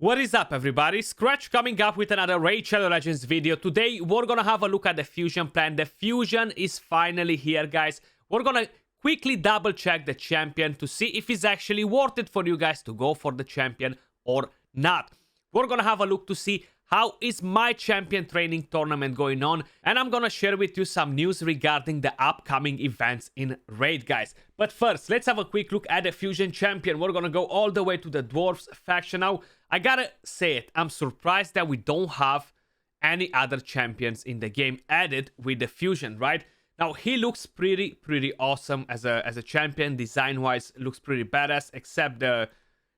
What is up, everybody? Skratch coming up with another Raid Shadow Legends video. Today, we're gonna have a look at the fusion plan. The fusion is finally here, guys. We're gonna quickly double check the champion to see if it's actually worth it for you guys to go for the champion or not. We're gonna have a look to see how is my champion training tournament going on, and I'm gonna share with you some news regarding the upcoming events in Raid, guys. But first, let's have a quick look at the fusion champion. We're gonna go all the way to the Dwarves faction now. I gotta say it, I'm surprised that we don't have any other champions in the game added with the fusion, right? Now, he looks pretty awesome as a champion. Design-wise, looks pretty badass, except the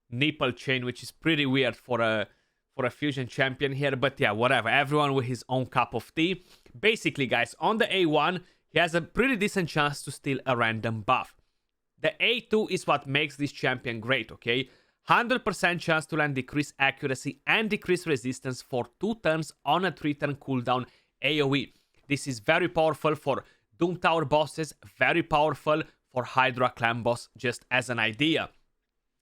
nipple chain, which is pretty weird for a fusion champion here. But yeah, whatever. Everyone with his own cup of tea. Basically, guys, on the A1, he has a pretty decent chance to steal a random buff. The A2 is what makes this champion great, okay? 100% chance to land decreased accuracy and decreased resistance for 2 turns on a 3-turn cooldown AoE. This is very powerful for Doom Tower bosses, very powerful for Hydra clan boss, just as an idea.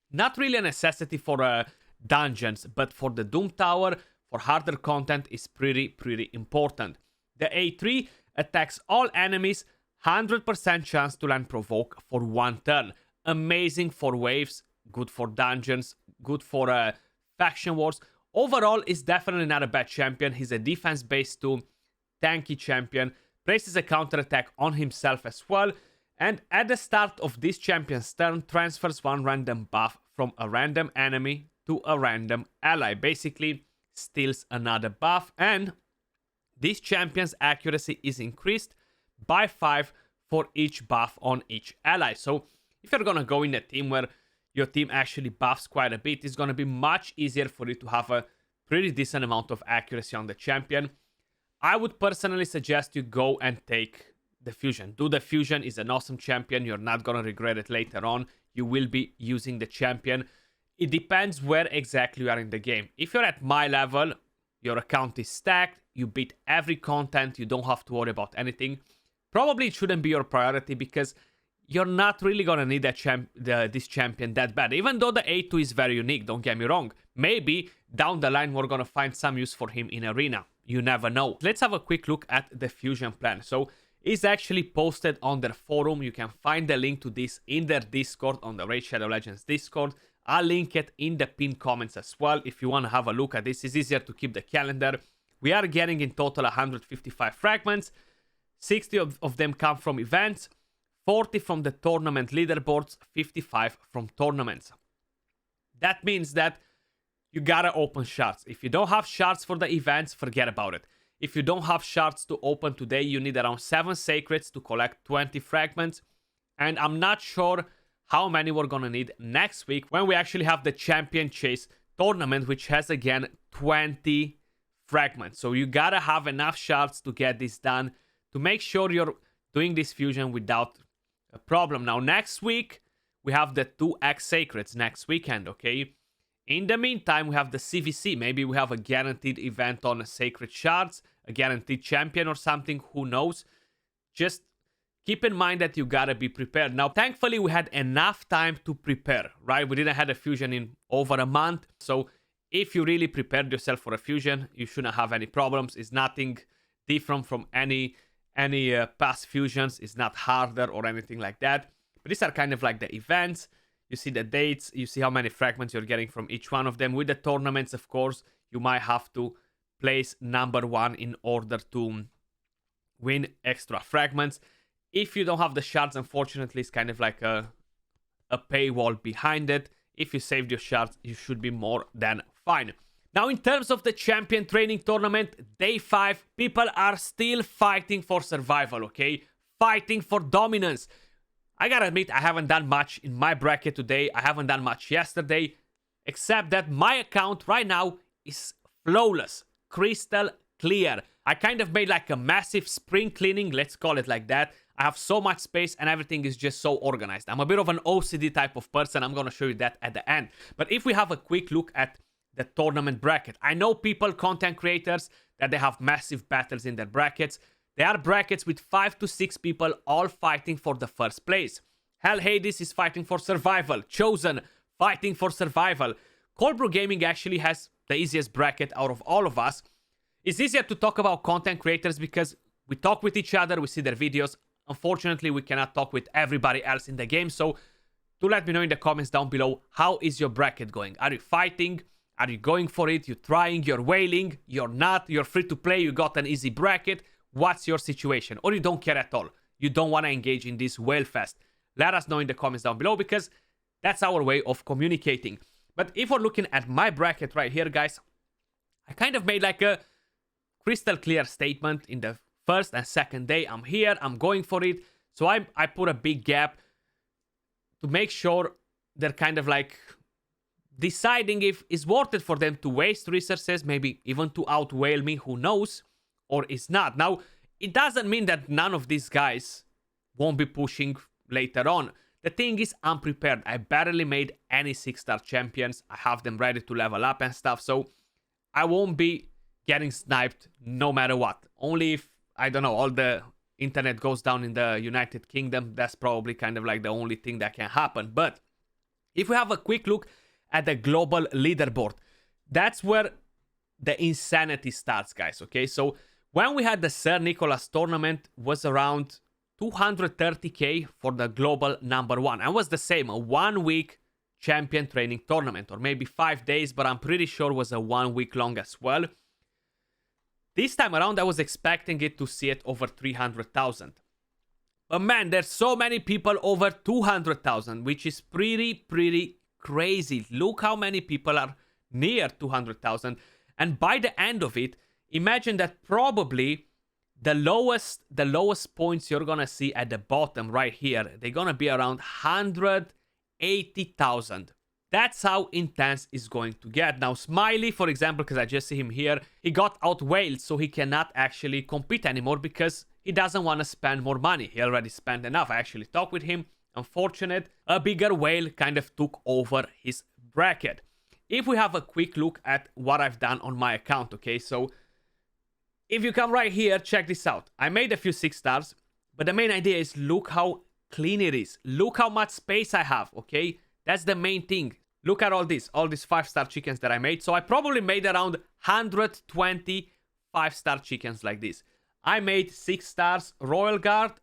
Not really a necessity for dungeons, but for the Doom Tower, for harder content is pretty important. The A3 attacks all enemies, 100% chance to land provoke for 1 turn. Amazing for waves, good for dungeons, good for faction wars. Overall, is definitely not a bad champion. He's a defense-based too, tanky champion, places a counter-attack on himself as well, and at the start of this champion's turn, transfers 1 random buff from a random enemy to a random ally. Basically, steals another buff, and this champion's accuracy is increased by 5 for each buff on each ally. So, if you're gonna go in a team where your team actually buffs quite a bit, it's gonna be much easier for you to have a pretty decent amount of accuracy on the champion. I would personally suggest you go and take the fusion. Do the fusion, is an awesome champion. You're not gonna regret it later on. You will be using the champion. It depends where exactly you are in the game. If you're at my level, your account is stacked, you beat every content, you don't have to worry about anything. Probably it shouldn't be your priority because you're not really gonna need this champion that bad. Even though the A2 is very unique, don't get me wrong. Maybe down the line we're gonna find some use for him in Arena. You never know. Let's have a quick look at the fusion plan. So, it's actually posted on their forum. You can find the link to this in their Discord, on the Raid Shadow Legends Discord. I'll link it in the pinned comments as well if you want to have a look at this. It's easier to keep the calendar. We are getting in total 155 fragments. 60 of them come from events, 40 from the tournament leaderboards, 55 from tournaments. That means that you gotta open shards. If you don't have shards for the events, forget about it. If you don't have shards to open today, you need around 7 sacreds to collect 20 fragments. And I'm not sure how many we're gonna need next week when we actually have the champion chase tournament, which has again 20 fragments. So you gotta have enough shards to get this done, to make sure you're doing this fusion without a problem. Now, next week, we have the 2x sacreds next weekend, okay? In the meantime, we have the CVC. Maybe we have a guaranteed event on sacred shards, a guaranteed champion or something, who knows? Just keep in mind that you gotta be prepared. Now, thankfully, we had enough time to prepare, right? We didn't have a fusion in over a month. So, if you really prepared yourself for a fusion, you shouldn't have any problems. It's nothing different from any past fusions. It's not harder or anything like that. But these are kind of like the events. You see the dates. You see how many fragments you're getting from each one of them. With the tournaments, of course, you might have to place number 1 in order to win extra fragments. If you don't have the shards, unfortunately, it's kind of like a paywall behind it. If you saved your shards, you should be more than fine. Now, in terms of the champion training tournament, day 5, people are still fighting for survival, okay? Fighting for dominance. I gotta admit, I haven't done much in my bracket today. I haven't done much yesterday, except that my account right now is flawless, crystal clear. I kind of made like a massive spring cleaning, let's call it like that. I have so much space and everything is just so organized. I'm a bit of an OCD type of person. I'm gonna show you that at the end. But if we have a quick look at the tournament bracket, I know people, content creators, that they have massive battles in their brackets. There are brackets with 5 to 6 people all fighting for the first place. Hell Hades is fighting for survival. Chosen fighting for survival. Cold Brew Gaming actually has the easiest bracket out of all of us. It's easier to talk about content creators because we talk with each other, we see their videos. Unfortunately, we cannot talk with everybody else in the game. So do let me know in the comments down below, how is your bracket going? Are you fighting? Are you going for it? You're trying, you're wailing, you're not, you're free to play, you got an easy bracket. What's your situation? Or you don't care at all. You don't want to engage in this whale fest. Let us know in the comments down below because that's our way of communicating. But if we're looking at my bracket right here, guys, I kind of made like a crystal clear statement in the first and second day. I'm here, I'm going for it. So I put a big gap to make sure they're kind of like deciding if it's worth it for them to waste resources, maybe even to out-whale me, who knows, or it's not. Now, it doesn't mean that none of these guys won't be pushing later on. The thing is, I'm prepared. I barely made any 6-star champions. I have them ready to level up and stuff, so I won't be getting sniped no matter what. Only if, I don't know, all the internet goes down in the United Kingdom. That's probably kind of like the only thing that can happen. But if we have a quick look at the global leaderboard, that's where the insanity starts, guys, okay? So when we had the Sir Nicholas tournament, was around 230k for the global number 1. And was the same, a 1 week champion training tournament, or maybe 5 days, but I'm pretty sure it was a 1 week long as well. This time around, I was expecting it to see it over 300,000. But man, there's so many people over 200,000, which is pretty crazy. Look how many people are near 200,000. And by the end of it, imagine that probably the lowest points you're gonna see at the bottom right here, they're gonna be around 180,000. That's how intense it's going to get. Now, Smiley, for example, because I just see him here, he got out-whaled, so he cannot actually compete anymore because he doesn't want to spend more money. He already spent enough. I actually talked with him. Unfortunate, a bigger whale kind of took over his bracket. If we have a quick look at what I've done on my account, okay, so if you come right here, check this out. I made a few 6 stars, but the main idea is look how clean it is. Look how much space I have, okay? That's the main thing. Look at all these 5-star chickens that I made. So I probably made around 120 5-star chickens like this. I made 6 stars, Royal Guard,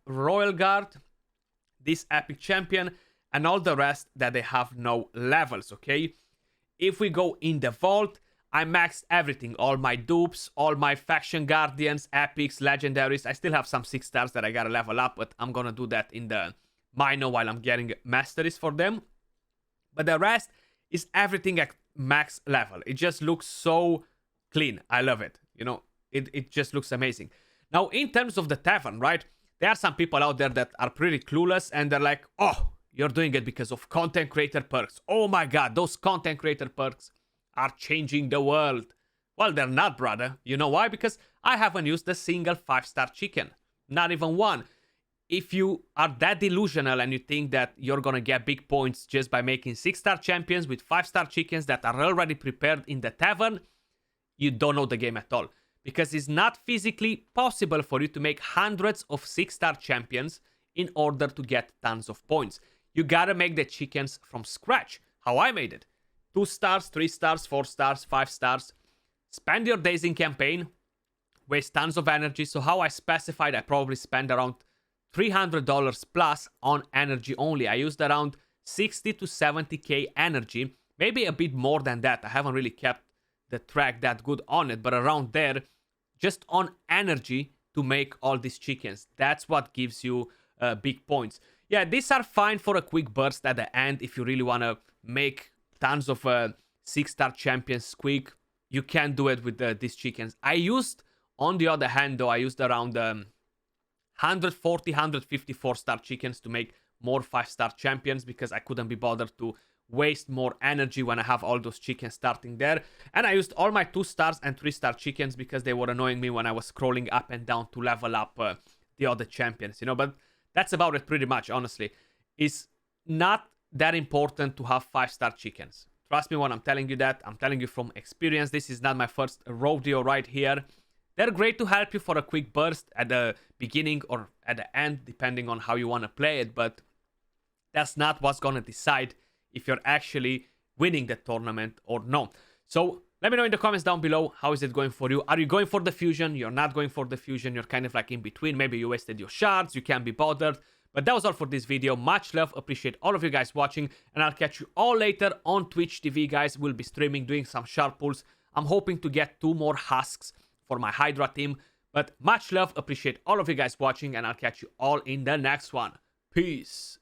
this epic champion, and all the rest that they have no levels, okay? If we go in the vault, I maxed everything. All my dupes, all my faction guardians, epics, legendaries. I still have some 6 stars that I gotta level up, but I'm gonna do that in the minor while I'm getting masteries for them. But the rest is everything at max level. It just looks so clean. I love it. You know, it just looks amazing. Now, in terms of the tavern, right? There are some people out there that are pretty clueless and they're like, oh, you're doing it because of content creator perks. Oh my god, those content creator perks are changing the world. Well, they're not, brother. You know why? Because I haven't used a single 5-star chicken. Not even one. If you are that delusional and you think that you're gonna get big points just by making 6-star champions with 5-star chickens that are already prepared in the tavern, you don't know the game at all. Because it's not physically possible for you to make hundreds of 6-star champions in order to get tons of points. You gotta make the chickens from scratch. How I made it. 2 stars, 3 stars, 4 stars, 5 stars. Spend your days in campaign. Waste tons of energy. So how I specified, I probably spend around $300 plus on energy only. I used around 60 to 70k energy, maybe a bit more than that. I haven't really kept the track that good on it, but around there, just on energy to make all these chickens. That's what gives you big points. Yeah, these are fine for a quick burst at the end if you really want to make tons of 6-star champions quick. You can do it with these chickens. I used, on the other hand though, I used around 140, 154 star chickens to make more 5-star champions because I couldn't be bothered to waste more energy when I have all those chickens starting there. And I used all my 2 stars and 3-star chickens because they were annoying me when I was scrolling up and down to level up the other champions, you know. But that's about it pretty much, honestly. It's not that important to have 5-star chickens. Trust me when I'm telling you that. I'm telling you from experience. This is not my first rodeo right here. They're great to help you for a quick burst at the beginning or at the end, depending on how you want to play it. But that's not what's going to decide if you're actually winning the tournament or not. So Let me know in the comments down below, how is it going for you? Are you going for the fusion? You're not going for the fusion. You're kind of like in between. Maybe you wasted your shards. You can't be bothered. But that was all for this video. Much love. Appreciate all of you guys watching. And I'll catch you all later on Twitch TV, guys. We'll be streaming, doing some shard pulls. I'm hoping to get 2 more husks for my Hydra team. But much love. Appreciate all of you guys watching. And I'll catch you all in the next one. Peace.